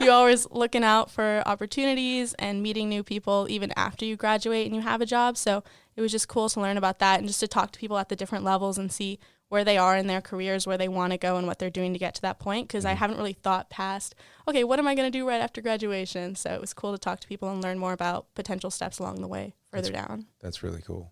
you're always looking out for opportunities and meeting new people even after you graduate and you have a job. So it was just cool to learn about that and just to talk to people at the different levels and see where they are in their careers, where they want to go and what they're doing to get to that point. Because I haven't really thought past, okay, what am I going to do right after graduation? So it was cool to talk to people and learn more about potential steps along the way further down. That's really cool.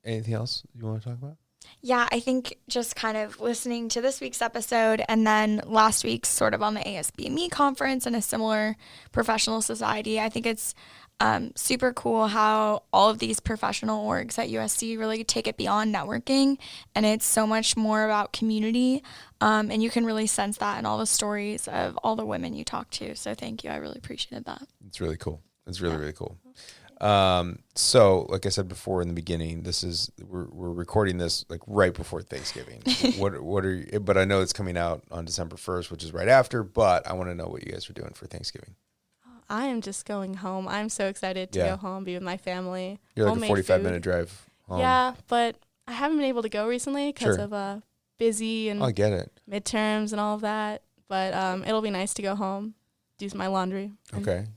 Anything else you want to talk about? Yeah, I think just kind of listening to this week's episode and then last week's sort of on the ASBME conference and a similar professional society, I think it's super cool how all of these professional orgs at USC really take it beyond networking, and it's so much more about community, and you can really sense that in all the stories of all the women you talk to. So thank you. I really appreciated that. It's really cool. It's really cool. So like I said before in the beginning, we're recording this like right before Thanksgiving. But I know it's coming out on December 1st, which is right after, but I want to know what you guys are doing for Thanksgiving. I am just going home. I'm so excited to go home, be with my family. You're like a 45-minute drive home. Yeah, but I haven't been able to go recently because of busy and I get it. midterms and all of that. But it'll be nice to go home, do my laundry,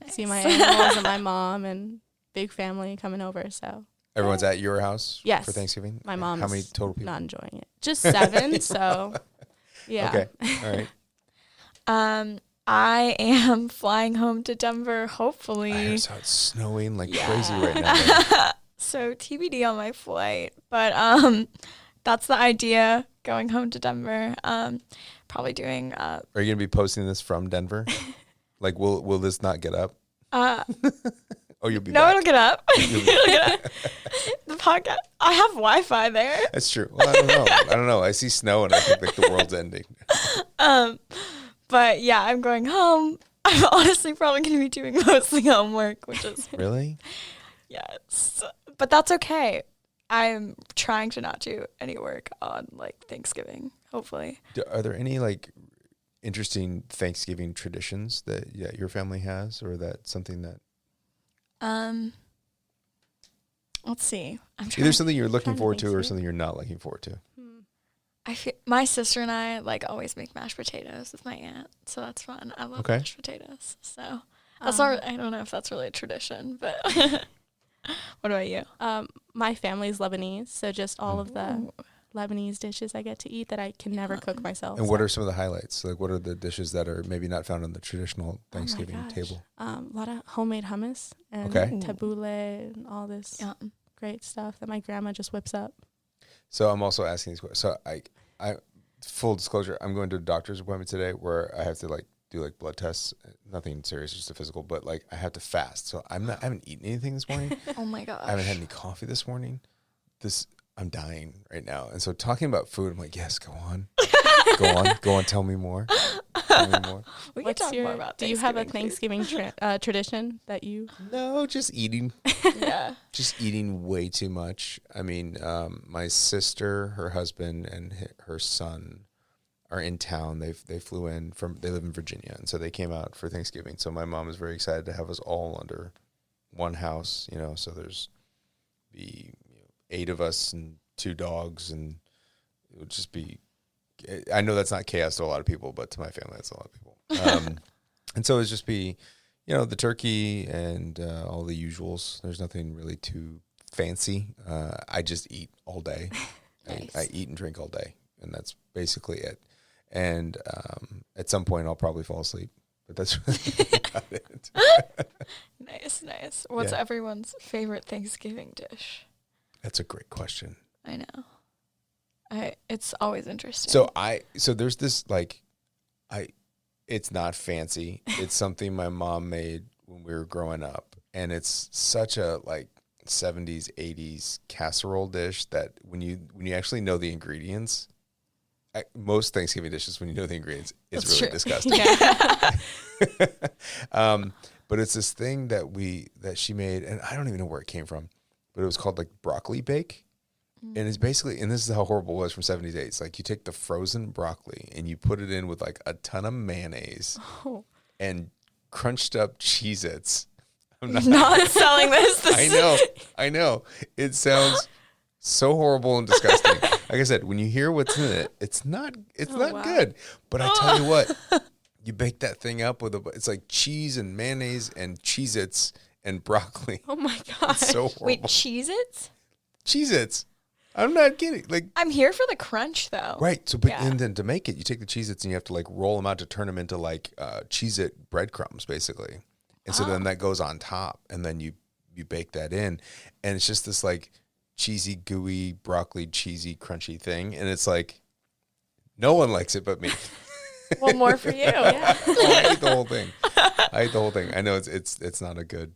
see my animals and my mom and big family coming over. So everyone's at your house for Thanksgiving? My mom's how many total people? Not enjoying it. Just 7, so yeah. Okay, all right. I am flying home to Denver, hopefully. I saw it's snowing like crazy right now. So TBD on my flight, but that's the idea, going home to Denver. Probably doing... Are you going to be posting this from Denver? Like, will this not get up? You'll be back. No, it'll get up. It'll get up. The podcast, I have Wi-Fi there. That's true. Well, I don't know. I see snow and I think like the world's ending. But yeah, I'm going home. I'm honestly probably going to be doing mostly homework, which is Really? yes, but that's okay. I'm trying to not do any work on like Thanksgiving. Hopefully, Are there any like interesting Thanksgiving traditions that your family has, or that something that let's see. either something you're looking trying to forward to think or through. something you're not looking forward to? My sister and I like always make mashed potatoes with my aunt, so that's fun. I love Okay. mashed potatoes. So that's not. I don't know if that's really a tradition, but what about you? My family's Lebanese, so just all of the Lebanese dishes I get to eat that I can never cook myself. And what so. are some of the highlights? Like, what are the dishes that are maybe not found on the traditional Thanksgiving gosh. table? A lot of homemade hummus and Okay. tabbouleh and all this Yeah. great stuff that my grandma just whips up. So I'm also asking these questions. So I full disclosure, I'm going to a doctor's appointment today where I have to like do like blood tests. Nothing serious, just a physical, but like I have to fast. So I haven't eaten anything this morning. Oh my gosh. I haven't had any coffee this morning. I'm dying right now. And so talking about food, I'm like, yes, go on. Go on, tell me more. We can talk more about Do you have a Thanksgiving, Thanksgiving tradition that you? No, just eating. please. Yeah. Just eating way too much. I mean, my sister, her husband, and her son are in town. They flew in they live in Virginia, and so they came out for Thanksgiving. So my mom is very excited to have us all under one house, so there's 8 of us and 2 dogs, and it would just be, I know that's not chaos to a lot of people, but to my family, that's a lot of people. And so it would just be, the turkey and all the usuals. There's nothing really too fancy. I just eat all day. Nice. I eat and drink all day, and that's basically it. And at some point, I'll probably fall asleep, but that's really about it. Nice. What's Yeah. everyone's favorite Thanksgiving dish? That's a great question. I know. It's always interesting. So there's this it's not fancy. It's something my mom made when we were growing up, and it's such a 70s, 80s casserole dish that when you actually know the ingredients, most Thanksgiving dishes, when you know the ingredients, it's That's really true. disgusting. But it's this thing that she made, and I don't even know where it came from, but it was called broccoli bake. And it's basically, and this is how horrible it was from 70s, 80s. You take the frozen broccoli and you put it in with a ton of mayonnaise and crunched up Cheez-Its. I'm not selling this. I know. It sounds so horrible and disgusting. Like I said, when you hear what's in it, it's not good. But I tell you what, you bake that thing up it's like cheese and mayonnaise and Cheez-Its and broccoli. Oh my god! It's so horrible. Wait, Cheez-Its? Cheez-Its. I'm not kidding. I'm here for the crunch though. Right. So, and then to make it, you take the Cheez-Its and you have to roll them out to turn them into Cheez-It breadcrumbs, basically. And so then that goes on top, and then you bake that in, and it's just this cheesy, gooey, broccoli, cheesy, crunchy thing, and it's no one likes it but me. Well, more for you. Yeah. I ate the whole thing. I know it's not a good.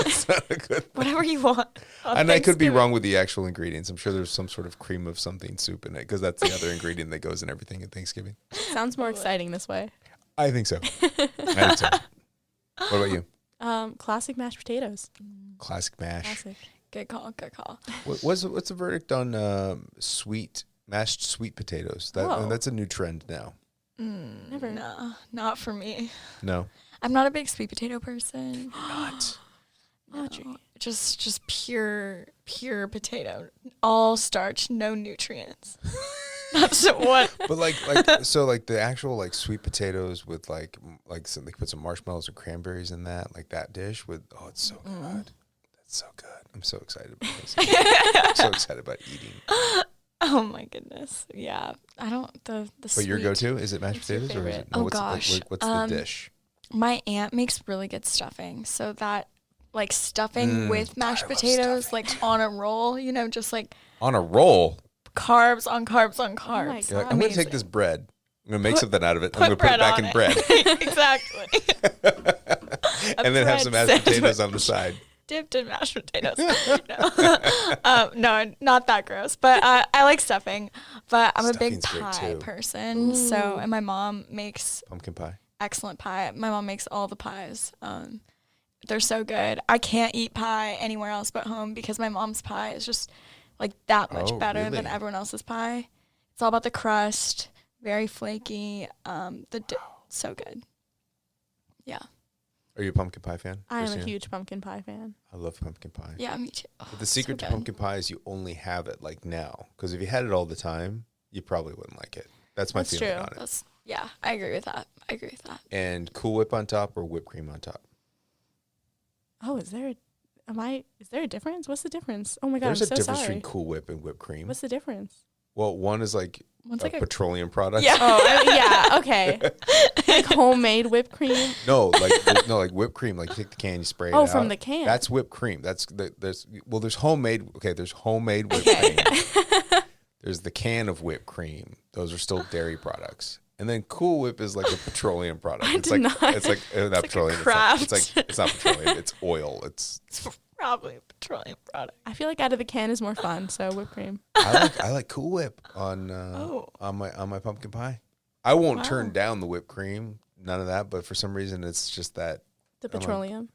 It's not a good thing. Whatever you want. And I could be wrong with the actual ingredients. I'm sure there's some sort of cream of something soup in it, because that's the other ingredient that goes in everything at Thanksgiving. Sounds more exciting this way. I think so. What about you? Classic mashed potatoes. Classic mash. Classic. Good call. What's the verdict on mashed sweet potatoes? That's a new trend now. Never. No, not for me. No, I'm not a big sweet potato person. not. No, just pure potato, all starch, no nutrients. That's what. But so the actual sweet potatoes with they put some marshmallows or cranberries in that that dish with it's so good. That's so good. I'm so excited about this. I'm so excited about eating. Oh my goodness. Yeah. I don't the But your go-to, is it mashed potatoes or is it gosh. What's the dish? My aunt makes really good stuffing. So that stuffing with mashed potatoes on a roll, just On a roll. carbs on carbs on carbs. my You're I'm going to take this bread. I'm going to make something out of it. I'm going put to put it back in bread. Exactly. And then have some mashed bread potatoes on the side. Dipped in mashed potatoes. No, not that gross. But I like stuffing. But I'm a big Stuffing's great, pie too. person. So, and my mom makes Pumpkin pie. excellent pie. My mom makes all the pies. They're so good. I can't eat pie anywhere else but home because my mom's pie is just like that much better really? than everyone else's pie. It's all about the crust, very flaky. So good. Yeah. Are you a pumpkin pie fan? I am a Christina? huge pumpkin pie fan. I love pumpkin pie. Yeah, me too. But the secret so to good. pumpkin pie is you only have it like now. Because if you had it all the time, you probably wouldn't like it. That's my That's feeling true. on it. Yeah, I agree with that. And Cool Whip on top or whipped cream on top? Oh, is there a difference? What's the difference? Oh my God, There's I'm a so difference sorry. between Cool Whip and whipped cream. What's the difference? Well, one is like One's a like a petroleum product. Yeah. Oh, yeah, okay. Like homemade whipped cream. No, like whipped cream. Like you take the can, you spray it out. Oh, from the can. That's whipped cream. There's homemade. Okay, there's homemade whipped cream. There's the can of whipped cream. Those are still dairy products. And then Cool Whip is like a petroleum product. It's like not petroleum. It's not petroleum. It's oil. It's probably a petroleum product. I feel like out of the can is more fun, so whipped cream. I like Cool Whip on my pumpkin pie. I won't turn down the whipped cream, none of that. But for some reason, it's just that The petroleum.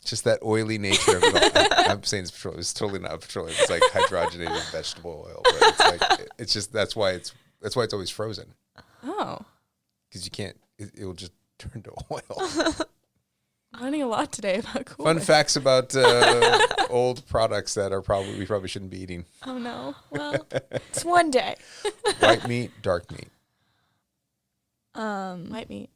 just that oily nature of it all. I'm saying it's petroleum. It's totally not petroleum. It's like hydrogenated vegetable oil. But it's like it's just that's why it's always frozen. Oh, Because you can't. It will just turn to oil. learning a lot today about Cool Fun Whip. facts about old products that we probably shouldn't be eating. Oh no. Well, it's one day. White meat, dark meat. White meat.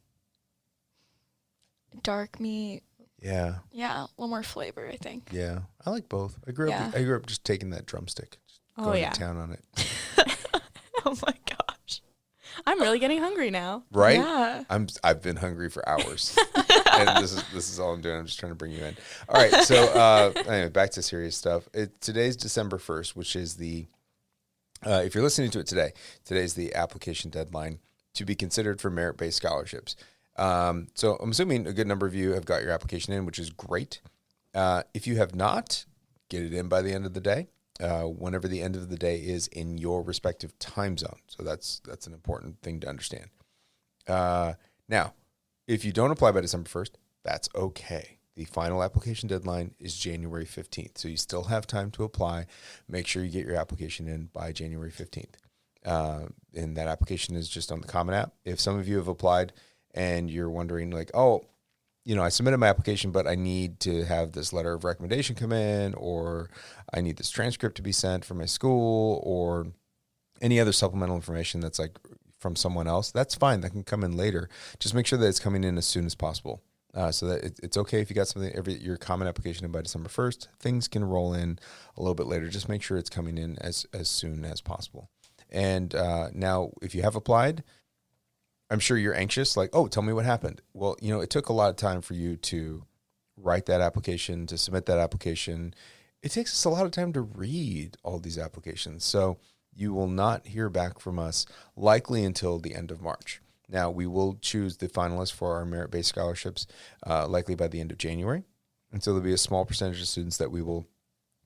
Dark meat. Yeah, Yeah, a little more flavor, I think. yeah. I like both. I grew up just taking that drumstick, just going to town on it. Oh my gosh. I'm really getting hungry now. Right? Yeah. I've been hungry for hours, and this is all I'm doing. I'm just trying to bring you in. All right. So anyway, back to serious stuff. Today's December 1st, which is the if you're listening to it today, today's the application deadline to be considered for merit-based scholarships. So I'm assuming a good number of you have got your application in, which is great. If you have not, get it in by the end of the day. Whenever the end of the day is in your respective time zone. So that's an important thing to understand. Now, if you don't apply by December 1st, that's okay. The final application deadline is January 15th. So you still have time to apply. Make sure you get your application in by January 15th. And that application is just on the Common App. If some of you have applied and you're wondering like, oh, I submitted my application, but I need to have this letter of recommendation come in, or I need this transcript to be sent from my school, or any other supplemental information that's like from someone else. That's fine. That can come in later. Just make sure that it's coming in as soon as possible. So that it's okay if you got your common application in by December 1st. Things can roll in a little bit later. Just make sure it's coming in as soon as possible. And now, if you have applied, I'm sure you're anxious, like, oh, tell me what happened. Well, it took a lot of time for you to write that application, to submit that application. It takes us a lot of time to read all these applications. So you will not hear back from us likely until the end of March. Now, we will choose the finalists for our merit-based scholarships likely by the end of January. And so there'll be a small percentage of students that we will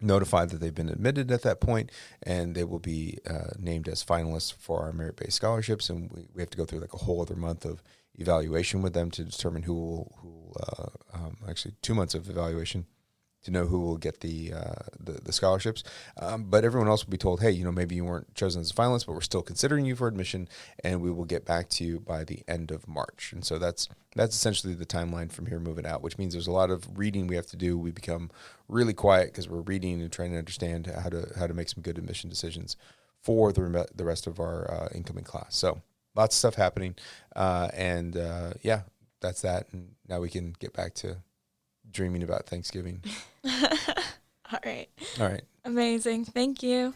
notify that they've been admitted at that point, and they will be named as finalists for our merit-based scholarships. And we have to go through like a whole other month of evaluation with them to determine who will actually 2 months of evaluation to know who will get the scholarships. But everyone else will be told, hey, maybe you weren't chosen as a finalist, but we're still considering you for admission, and we will get back to you by the end of March. And so that's essentially the timeline from here moving out, which means there's a lot of reading we have to do. We become really quiet because we're reading and trying to understand how to make some good admission decisions for the rest of our incoming class. So lots of stuff happening. Yeah, that's that. And now we can get back to dreaming about Thanksgiving. All right. All right. Amazing. Thank you.